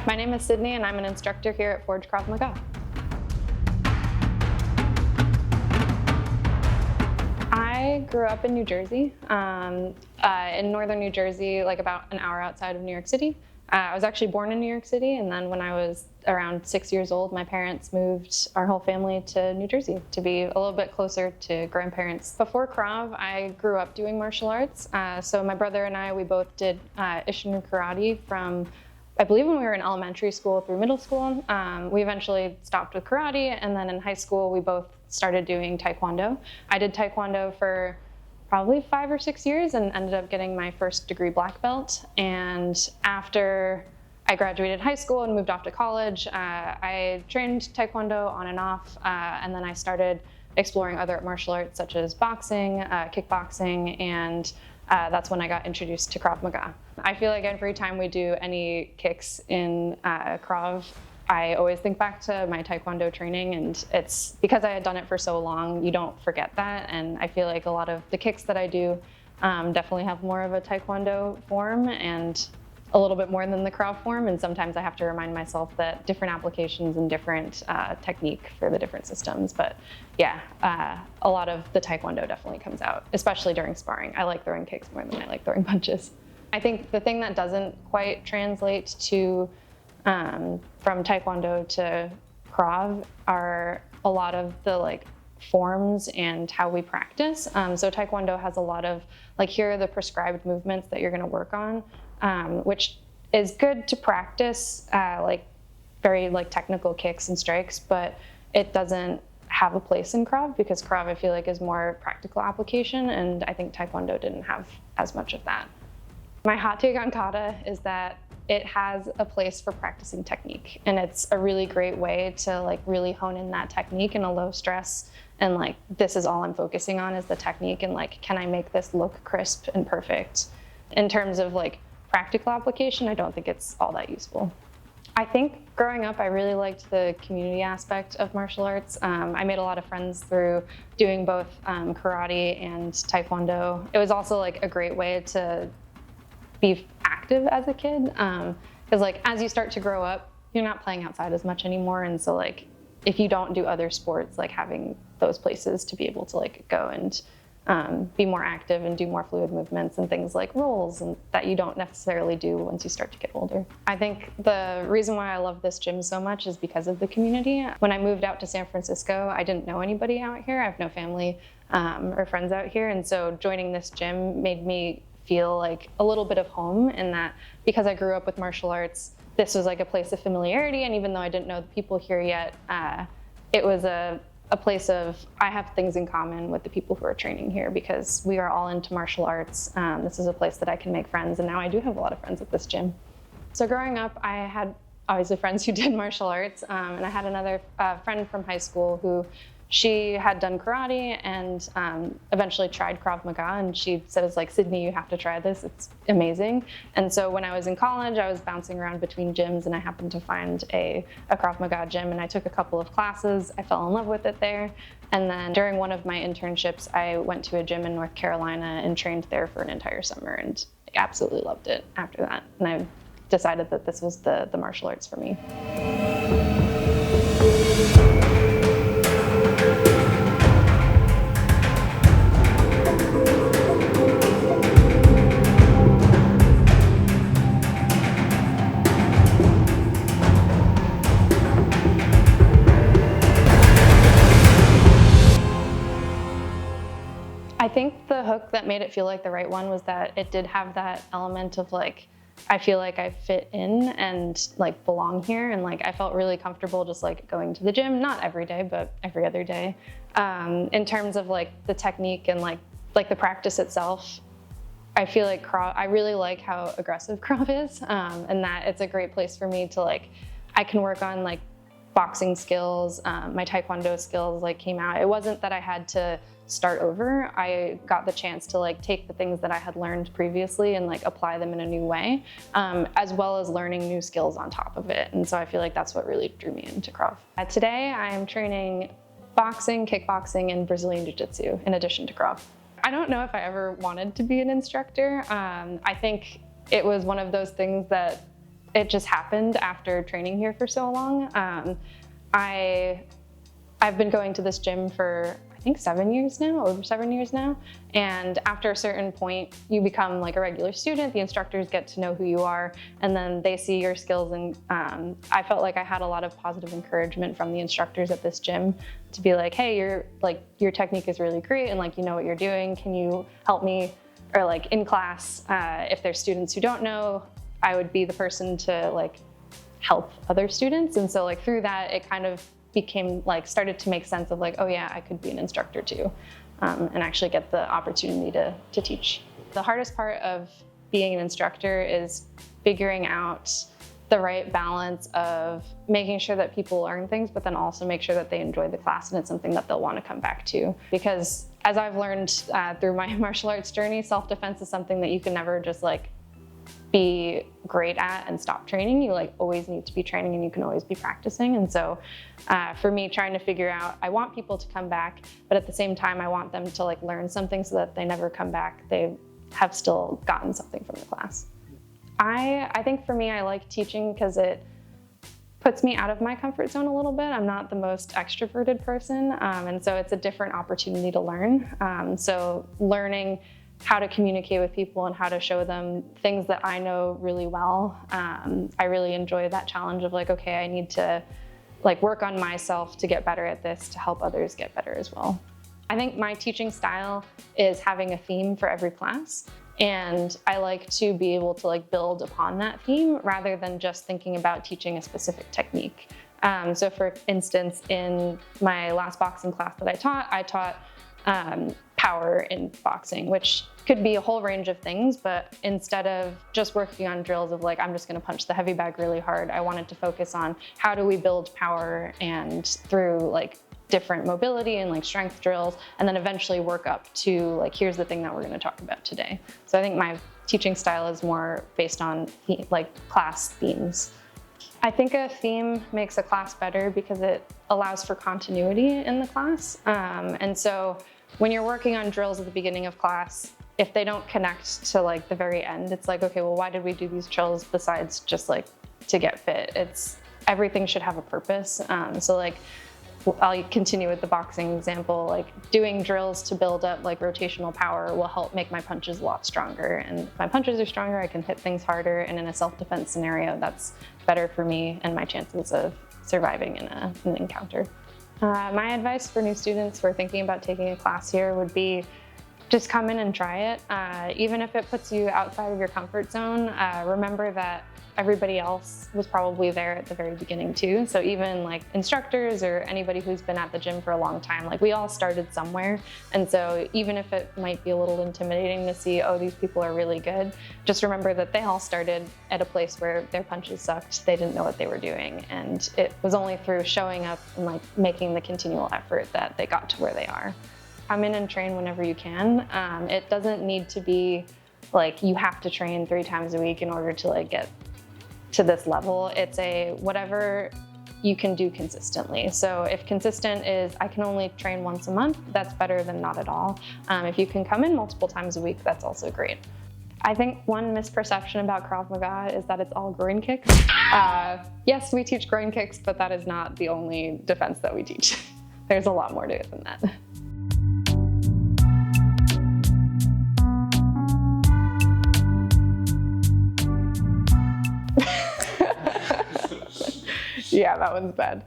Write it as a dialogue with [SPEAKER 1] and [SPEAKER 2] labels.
[SPEAKER 1] My name is Sydney and I'm an instructor here at Forge Krav Maga. I grew up in New Jersey, in northern New Jersey, like about an hour outside of New York City. I was actually born in New York City, and then when I was around 6 years old, my parents moved our whole family to New Jersey to be a little bit closer to grandparents. Before Krav, I grew up doing martial arts. So my brother and I, we both did Isshin karate from, I believe, when we were in elementary school through middle school. We eventually stopped with karate, and then in high school, we both started doing Taekwondo. I did Taekwondo for probably 5 or 6 years and ended up getting my first degree black belt. And after I graduated high school and moved off to college, I trained Taekwondo on and off, and then I started exploring other martial arts such as boxing, kickboxing, and that's when I got introduced to Krav Maga. I feel like every time we do any kicks in Krav, I always think back to my Taekwondo training, and it's because I had done it for so long, you don't forget that. And I feel like a lot of the kicks that I do definitely have more of a Taekwondo form and a little bit more than the Krav form. And sometimes I have to remind myself that different applications and different technique for the different systems. But yeah, a lot of the Taekwondo definitely comes out, especially during sparring. I like throwing kicks more than I like throwing punches. I think the thing that doesn't quite translate to from Taekwondo to Krav are a lot of the forms and how we practice. So Taekwondo has a lot of here are the prescribed movements that you're going to work on, which is good to practice very technical kicks and strikes, but it doesn't have a place in Krav because Krav I feel like is more practical application, and I think Taekwondo didn't have as much of that. My hot take on kata is that it has a place for practicing technique, and it's a really great way to really hone in that technique in a low stress, and this is all I'm focusing on is the technique, and can I make this look crisp and perfect? In terms of practical application, I don't think it's all that useful. I think growing up, I really liked the community aspect of martial arts. I made a lot of friends through doing both karate and Taekwondo. It was also a great way to be active as a kid, because as you start to grow up, you're not playing outside as much anymore, and so if you don't do other sports, having those places to be able to go and be more active and do more fluid movements and things like rolls and that you don't necessarily do once you start to get older. I think the reason why I love this gym so much is because of the community. When I moved out to San Francisco, I didn't know anybody out here. I have no family or friends out here, and so joining this gym made me feel a little bit of home, in that because I grew up with martial arts, this was a place of familiarity, and even though I didn't know the people here yet, it was a place of I have things in common with the people who are training here because we are all into martial arts. This is a place that I can make friends, and now I do have a lot of friends at this gym. So growing up, I had obviously friends who did martial arts, and I had another friend from high school who she had done karate and eventually tried Krav Maga, and she said, Sydney, you have to try this, it's amazing. And so when I was in college, I was bouncing around between gyms, and I happened to find a Krav Maga gym, and I took a couple of classes. I fell in love with it there. And then during one of my internships, I went to a gym in North Carolina and trained there for an entire summer, and I absolutely loved it after that. And I decided that this was the martial arts for me. I think the hook that made it feel like the right one was that it did have that element of I feel like I fit in and belong here, and I felt really comfortable just going to the gym, not every day, but every other day. In terms of the technique and the practice itself, I feel like Krav, I really like how aggressive Krav is, and that it's a great place for me to I can work on boxing skills, my Taekwondo skills came out. It wasn't that I had to start over. I got the chance to take the things that I had learned previously and apply them in a new way, as well as learning new skills on top of it. And so I feel like that's what really drew me into Krav. Today I am training boxing, kickboxing, and Brazilian Jiu-Jitsu in addition to Krav. I don't know if I ever wanted to be an instructor. I think it was one of those things that it just happened after training here for so long. I've been going to this gym for, I think, 7 years now, over 7 years now. And after a certain point, you become like a regular student, the instructors get to know who you are, and then they see your skills. And I felt like I had a lot of positive encouragement from the instructors at this gym to be like, hey, your technique is really great, and like, you know what you're doing. Can you help me? Or like in class, if there's students who don't know, I would be the person to like help other students. And so like through that, it kind of became like, started to make sense of like, oh yeah, I could be an instructor too, and actually get the opportunity to teach. The hardest part of being an instructor is figuring out the right balance of making sure that people learn things, but then also make sure that they enjoy the class and it's something that they'll want to come back to. Because as I've learned through my martial arts journey, self-defense is something that you can never just like be great at and stop training. You like always need to be training, and you can always be practicing. And so for me, trying to figure out, I want people to come back, but at the same time, I want them to like learn something so that they never come back. They have still gotten something from the class. I think for me, I like teaching because it puts me out of my comfort zone a little bit. I'm not the most extroverted person, and so it's a different opportunity to learn. So learning how to communicate with people and how to show them things that I know really well. I really enjoy that challenge of like, okay, I need to like work on myself to get better at this to help others get better as well. I think my teaching style is having a theme for every class. And I like to be able to like build upon that theme rather than just thinking about teaching a specific technique. So for instance, in my last boxing class that I taught power in boxing, which could be a whole range of things, but instead of just working on drills of like, I'm just gonna punch the heavy bag really hard, I wanted to focus on how do we build power and through like different mobility and like strength drills, and then eventually work up to like, here's the thing that we're gonna talk about today. So I think my teaching style is more based on like class themes. I think a theme makes a class better because it allows for continuity in the class. And so when you're working on drills at the beginning of class, if they don't connect to like the very end, it's like, okay, well, why did we do these drills besides just like to get fit? Everything should have a purpose. So like, I'll continue with the boxing example, like doing drills to build up like rotational power will help make my punches a lot stronger. And if my punches are stronger, I can hit things harder. And in a self-defense scenario, that's better for me and my chances of surviving in an encounter. My advice for new students who are thinking about taking a class here would be just come in and try it. Even if it puts you outside of your comfort zone, remember that everybody else was probably there at the very beginning too. So even like instructors or anybody who's been at the gym for a long time, like we all started somewhere. And so even if it might be a little intimidating to see, oh, these people are really good, just remember that they all started at a place where their punches sucked. They didn't know what they were doing. And it was only through showing up and like making the continual effort that they got to where they are. Come in and train whenever you can. It doesn't need to be like you have to train 3 times a week in order to like get to this level. It's whatever you can do consistently. So if consistent is I can only train once a month, that's better than not at all. If you can come in multiple times a week, that's also great. I think one misperception about Krav Maga is that it's all groin kicks. Yes, we teach groin kicks, but that is not the only defense that we teach. There's a lot more to it than that. Yeah, that one's bad.